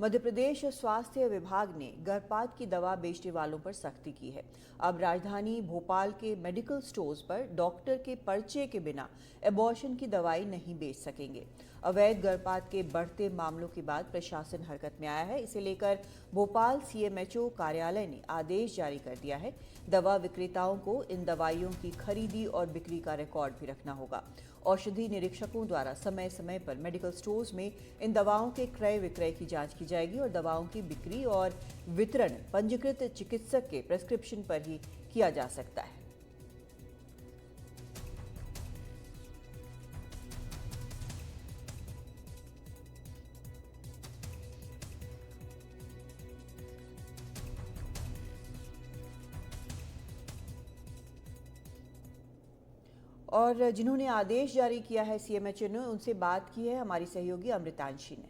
मध्य प्रदेश स्वास्थ्य विभाग ने गर्भपात की दवा बेचने वालों पर सख्ती की है। अब राजधानी भोपाल के मेडिकल स्टोर्स पर डॉक्टर के पर्चे के बिना एबॉर्शन की दवाई नहीं बेच सकेंगे। अवैध गर्भपात के बढ़ते मामलों के बाद प्रशासन हरकत में आया है। इसे लेकर भोपाल सीएमएचओ कार्यालय ने आदेश जारी कर दिया है। दवा विक्रेताओं को इन दवाइयों की खरीदी और बिक्री का रिकॉर्ड भी रखना होगा। औषधि निरीक्षकों द्वारा समय समय पर मेडिकल स्टोर्स में इन दवाओं के क्रय विक्रय की जांच की जाएगी और दवाओं की बिक्री और वितरण पंजीकृत चिकित्सक के प्रेस्क्रिप्शन पर ही किया जा सकता है। और जिन्होंने आदेश जारी किया है सीएमएचओ ने, उनसे बात की है हमारी सहयोगी अमृतांशी ने।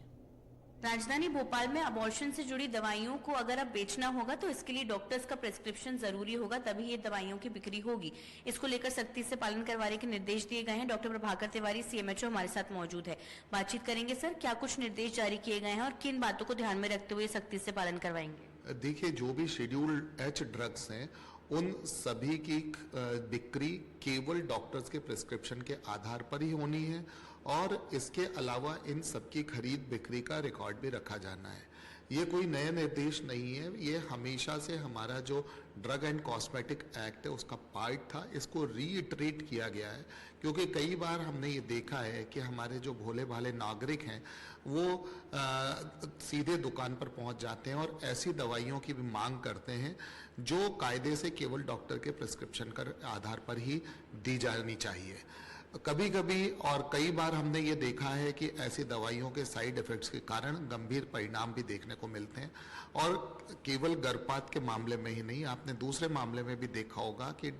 राजधानी भोपाल में अबॉर्शन से जुड़ी दवाइयों को अगर अब बेचना होगा तो इसके लिए डॉक्टर्स का प्रेस्क्रिप्शन जरूरी होगा, तभी ये दवाइयों की बिक्री होगी। इसको लेकर सख्ती से पालन करवाने के निर्देश दिए गए हैं। डॉक्टर प्रभाकर तिवारी सीएमएचओ हमारे साथ मौजूद है, बातचीत करेंगे। सर, क्या कुछ निर्देश जारी किए गए हैं और किन बातों को ध्यान में रखते हुए सख्ती से पालन करवाएंगे? देखिए, जो भी शेड्यूल्ड एच ड्रग्स हैं उन सभी की बिक्री केवल डॉक्टर्स के प्रिस्क्रिप्शन के आधार पर ही होनी है और इसके अलावा इन सबकी खरीद बिक्री का रिकॉर्ड भी रखा जाना है। ये कोई नया निर्देश नहीं है, ये हमेशा से हमारा जो ड्रग एंड कॉस्मेटिक एक्ट है उसका पार्ट था। इसको रीइटरेट किया गया है क्योंकि कई बार हमने ये देखा है कि हमारे जो भोले भाले नागरिक हैं वो सीधे दुकान पर पहुंच जाते हैं और ऐसी दवाइयों की भी मांग करते हैं जो कायदे से केवल डॉक्टर के प्रिस्क्रिप्शन के आधार पर ही दी जानी चाहिए। कभी कभी और कई बार हमने ये देखा है कि ऐसी दवाइयों के साइड इफेक्ट्स के कारण गंभीर परिणाम भी देखने को मिलते हैं और केवल गर्भपात के मामले में ही नहीं, आपने दूसरे मामले में भी देखा होगा कि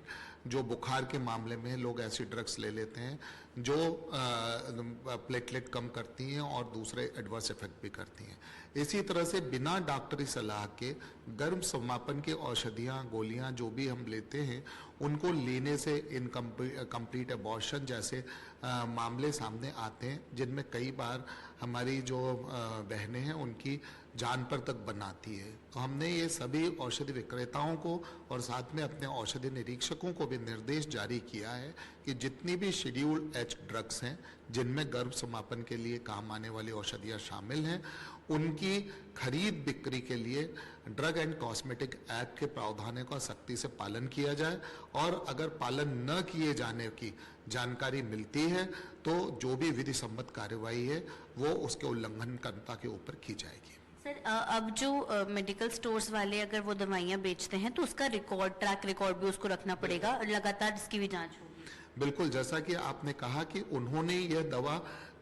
जो बुखार के मामले में लोग ऐसी ड्रग्स ले लेते हैं जो प्लेटलेट कम करती हैं और दूसरे एडवर्स इफेक्ट भी करती हैं। इसी तरह से बिना डॉक्टरी सलाह के गर्भ समापन की औषधियाँ गोलियाँ जो भी हम लेते हैं उनको लेने से इनकम्प्लीट अबॉर्शन जैसे मामले सामने आते हैं, जिनमें कई बार हमारी जो बहनें हैं उनकी जान पर तक बनाती है। तो हमने ये सभी औषधि विक्रेताओं को और साथ में अपने औषधि निरीक्षकों को भी निर्देश जारी किया है कि जितनी भी शेड्यूल्ड एच ड्रग्स हैं जिनमें गर्भ समापन के लिए काम आने वाली औषधियाँ शामिल हैं उनकी खरीद बिक्री के लिए ड्रग एंड कॉस्मेटिक एक्ट के प्रावधानों का सख्ती से पालन किया जाए और अगर पालन न किए जाने की जानकारी मिलती है तो जो भी विधि सम्मत कार्रवाई है वो उसके उल्लंघनकर्ता के ऊपर की जाएगी। सर, अब जो मेडिकल स्टोर्स वाले अगर वो दवाइयाँ बेचते हैं तो उसका रिकॉर्ड, ट्रैक रिकॉर्ड भी उसको रखना पड़ेगा और लगातार इसकी भी जांच होगी। बिल्कुल, जैसा कि आपने कहा कि उन्होंने यह दवा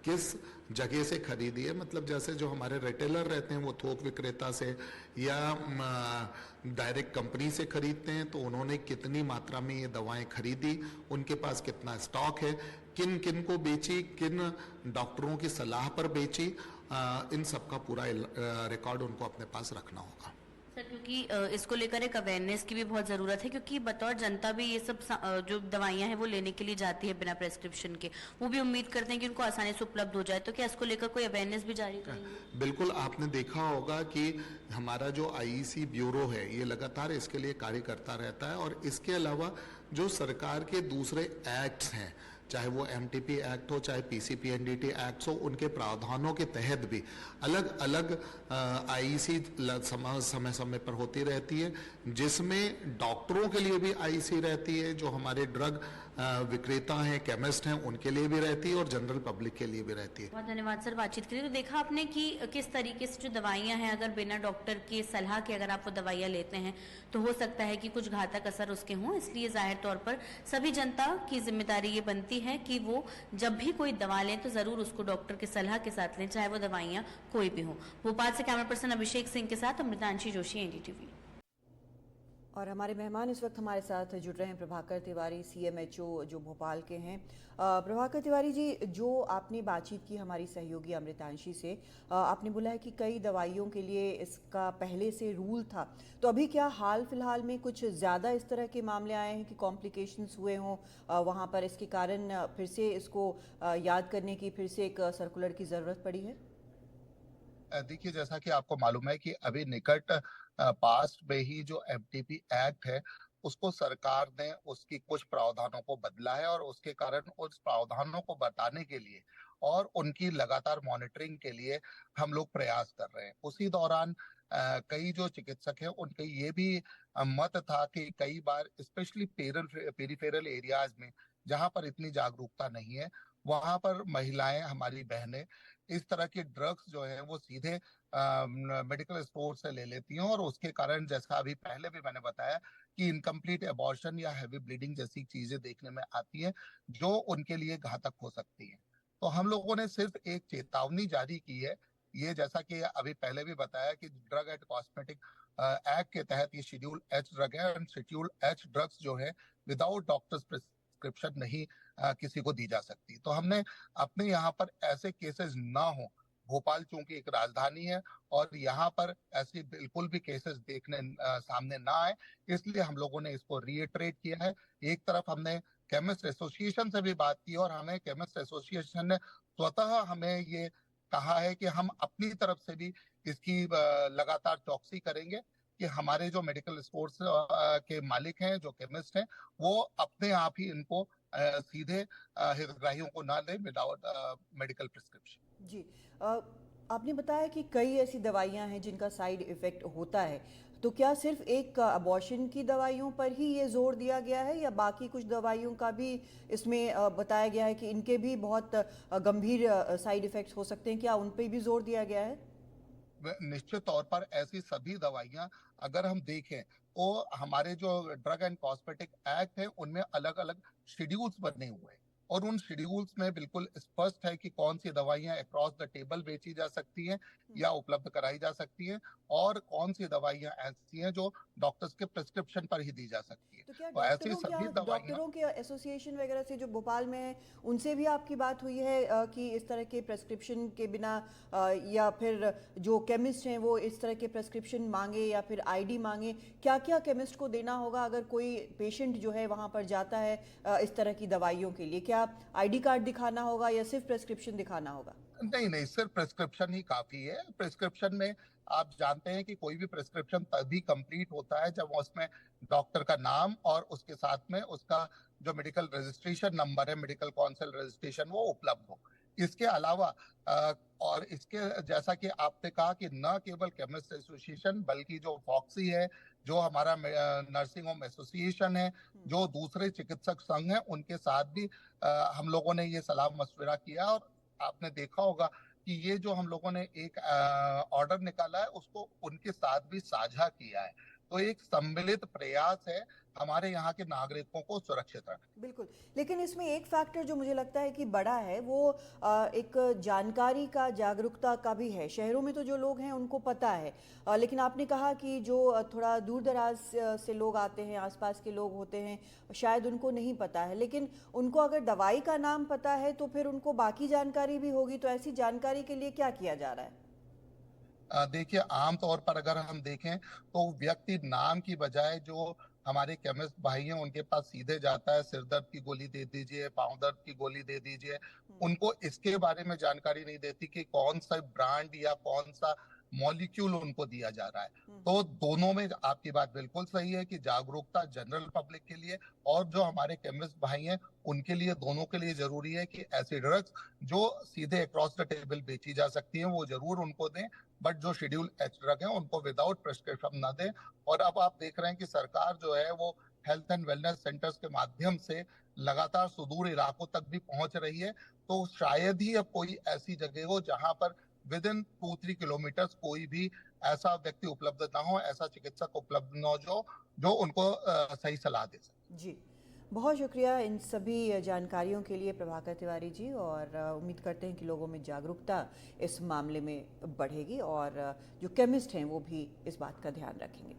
किस जगह से खरीदी है, मतलब जैसे जो हमारे रिटेलर रहते हैं वो थोक विक्रेता से या डायरेक्ट कंपनी से खरीदते हैं तो उन्होंने कितनी मात्रा में ये दवाएं खरीदी, उनके पास कितना स्टॉक है, किन किन को बेची, किन डॉक्टरों की सलाह पर बेची, इन सब का पूरा रिकॉर्ड उनको अपने पास रखना होगा। सर, क्योंकि इसको लेकर एक अवेयरनेस की भी बहुत जरूरत है, क्योंकि बतौर जनता भी ये सब जो दवाइयां हैं वो लेने के लिए जाती है बिना प्रेस्क्रिप्शन के, वो भी उम्मीद करते हैं कि उनको आसानी से उपलब्ध हो जाए। तो क्या इसको लेकर कोई अवेयरनेस भी जारी करेंगे? बिल्कुल, आपने देखा होगा कि हमारा जो आईईसी ब्यूरो है ये लगातार इसके लिए कार्य करता रहता है और इसके अलावा जो सरकार के दूसरे एक्ट्स हैं, चाहे वो एमटीपी एक्ट हो चाहे पीसीपीएनडीटी एक्ट हो, उनके प्रावधानों के तहत भी अलग अलग आईईसी समय समय पर होती रहती है, जिसमें डॉक्टरों के लिए भी आईईसी रहती है, जो हमारे ड्रग विक्रेता हैं, केमिस्ट हैं, उनके लिए भी रहती है और जनरल पब्लिक के लिए भी रहती है। बहुत धन्यवाद सर बातचीत के लिए। तो देखा आपने कि किस तरीके से जो दवाइयां हैं अगर बिना डॉक्टर की सलाह के अगर आप वो दवाइयां लेते हैं तो हो सकता है कि कुछ घातक असर उसके हों। इसलिए जाहिर तौर पर सभी जनता की जिम्मेदारी ये बनती है कि वो जब भी कोई दवा लें तो जरूर उसको डॉक्टर की सलाह के साथ लें, चाहे वो दवाइयां कोई भी हो। भोपाल से कैमरा पर्सन अभिषेक सिंह के साथ अमृतांशी जोशी, एनडीटीवी। और हमारे मेहमान इस वक्त हमारे साथ जुड़ रहे हैं प्रभाकर तिवारी, सीएमएचओ जो भोपाल के हैं। प्रभाकर तिवारी जी, जो आपने बातचीत की हमारी सहयोगी अमृतांशी से, आपने बोला है कि कई दवाइयों के लिए इसका पहले से रूल था, तो अभी क्या हाल फिलहाल में कुछ ज़्यादा इस तरह के मामले आए हैं कि कॉम्प्लिकेशंस हुए हों वहाँ पर, इसके कारण फिर से इसको याद करने की फिर से एक सर्कुलर की ज़रूरत पड़ी है? देखिए, जैसा कि आपको मालूम है कि अभी निकट पास्ट में ही जो एमटीपी एक्ट है, उसको सरकार ने उसकी कुछ प्रावधानों को बदला है और उसके कारण उस प्रावधानों को बताने के लिए और उनकी लगातार मॉनिटरिंग के लिए हम लोग प्रयास कर रहे हैं। उसी दौरान कई जो चिकित्सक हैं, उनका ये भी मत था कि कई बार स्पेशली पेरिफेरल एरियाज में, जहाँ पर इतनी जागरूकता नहीं है, वहाँ पर महिलाएं, हमारी बहनें इस तरह के ड्रग्स जो है वो सीधे मेडिकल स्टोर से ले लेती हैं और उसके कारण, जैसा अभी पहले भी मैंने बताया, कि इनकम्प्लीट एबॉर्शन या हैवी ब्लीडिंग जैसी चीजें देखने में आती हैं जो उनके लिए घातक हो सकती हैं। तो हम लोगों ने सिर्फ एक चेतावनी जारी की है। ये जैसा कि अभी पहले भी बताया कि ड्रग एंड कॉस्मेटिक एक्ट के तहत ये शेड्यूल एच ड्रग है और शेड्यूल एच ड्रग्स जो है विदाउट डॉक्टर्स प्रिस्क्रिप्शन नहीं किसी को दी जा सकती। तो हमने अपने यहाँ पर ऐसे केसेस ना हो, भोपाल चूंकि एक राजधानी है और यहाँ पर ऐसी बिल्कुल भी केसेस सामने ना आए, इसलिए हम लोगों ने इसको रीइटरेट किया है। एक तरफ हमने केमिस्ट एसोसिएशन से भी बात की और हमें केमिस्ट एसोसिएशन ने स्वतः हमें ये कहा है कि हम अपनी तरफ से भी इसकी लगातार चौकसी करेंगे कि हमारे जो मेडिकल स्टोर्स के मालिक हैं, जो केमिस्ट हैं, वो अपने आप ही इनको सीधे हितग्राहियों को ना दें विदाउट मेडिकल प्रिस्क्रिप्शन। जी। अ, आपने बताया कि कई ऐसी दवाइयां हैं जिनका साइड इफ़ेक्ट होता है, तो क्या सिर्फ एक अबॉर्शन की दवाइयों पर ही ये जोर दिया गया है या बाकी कुछ दवाइयों का भी इसमें बताया गया है कि इनके भी बहुत गंभीर साइड इफ़ेक्ट्स हो सकते हैं, क्या उन पे भी जोर दिया गया है? निश्चित तौर पर ऐसी सभी दवाइयां अगर हम देखें तो हमारे जो ड्रग एंड कॉस्मेटिक एक्ट है उनमें अलग अलग शेड्यूल्स बने हुए हैं और उन शेड्यूल्स में बिल्कुल स्पष्ट है कि कौन सी दवाइयां अक्रॉस द टेबल बेची जा सकती हैं या उपलब्ध कराई जा सकती हैं और कौन सी दवाइयां ऐसी हैं जो डॉक्टर्स के प्रिस्क्रिप्शन पर ही दी जा सकती है। तो क्या तो ऐसी सभी दवाइयां, डॉक्टरों के एसोसिएशन वगैरह से जो भोपाल में है उनसे भी आपकी बात हुई है कि इस तरह के प्रेस्क्रिप्शन के बिना या फिर जो केमिस्ट हैं वो इस तरह के प्रेस्क्रिप्शन मांगे या फिर आईडी मांगे, क्या क्या केमिस्ट को देना होगा अगर कोई पेशेंट जो है वहाँ पर जाता है इस तरह की दवाइयों के लिए? क्या आईडी कार्ड दिखाना होगा या सिर्फ प्रेस्क्रिप्शन दिखाना होगा? नहीं नहीं, सिर्फ प्रिस्क्रिप्शन ही काफी है। प्रिस्क्रिप्शन में आप जानते हैं कि कोई भी प्रिस्क्रिप्शन तभी कंप्लीट होता है जब उसमें डॉक्टर का नाम और उसके साथ में उसका जो मेडिकल रजिस्ट्रेशन नंबर है, मेडिकल काउंसिल रजिस्ट्रेशन, वो उपलब्ध हो। इसके अलावा और इसके जैसा कि आपने कहा कि न केवल केमिस्ट एसोसिएशन बल्कि जो फॉक्सी है, जो हमारा नर्सिंग होम एसोसिएशन है, जो दूसरे चिकित्सक संघ हैं, उनके साथ भी हम लोगों ने ये सलाह मशविरा किया और आपने देखा होगा कि ये जो हम लोगों ने एक ऑर्डर निकाला है उसको उनके साथ भी साझा किया है। तो एक सम्मिलित प्रयास है हमारे यहाँ के नागरिकों को सुरक्षित रखने। बिल्कुल, लेकिन इसमें एक फैक्टर जो मुझे लगता है कि बड़ा है वो एक जानकारी का, जागरूकता का भी है। शहरों में तो जो लोग हैं उनको पता है, लेकिन आपने कहा कि जो थोड़ा दूर दराज से लोग आते हैं, आसपास के लोग होते हैं, शायद उनको नहीं पता है, लेकिन उनको अगर दवाई का नाम पता है तो फिर उनको बाकी जानकारी भी होगी। तो ऐसी जानकारी के लिए क्या किया जा रहा है? देखिए, आमतौर पर अगर हम देखें तो व्यक्ति नाम की बजाय जो हमारे केमिस्ट भाई हैं उनके पास सीधे जाता है, सिर दर्द की गोली दे दीजिए, पाँव दर्द की गोली दे दीजिए। उनको इसके बारे में जानकारी नहीं देती कि कौन सा ब्रांड या कौन सा मॉलिक्यूल उनको दिया जा रहा है। तो दोनों में आपकी बात बिल्कुल सही है कि जागरूकता जनरल पब्लिक के लिए और जो हमारे केमिस्ट भाई हैं उनके लिए, दोनों के लिए जरूरी है कि ऐसे ड्रग्स जो सीधे अक्रॉस द टेबल बेची जा सकती हैं वो जरूर उनको दें, बट जो शेड्यूल एच ड्रग है उनको विदाउट प्रिस्क्रिप्शन ना दें। और अब आप देख रहे हैं कि सरकार जो है वो हेल्थ एंड वेलनेस सेंटर्स के माध्यम से लगातार सुदूर इलाकों तक भी पहुंच रही है। तो शायद ही अब कोई ऐसी जगह हो जहां पर विद इन 2-3 किलोमीटर्स कोई भी ऐसा व्यक्ति उपलब्ध ना हो, ऐसा चिकित्सक उपलब्ध ना हो जो उनको सही सलाह दे सके। जी, बहुत शुक्रिया इन सभी जानकारियों के लिए प्रभाकर तिवारी जी, और उम्मीद करते हैं कि लोगों में जागरूकता इस मामले में बढ़ेगी और जो केमिस्ट हैं वो भी इस बात का ध्यान रखेंगे।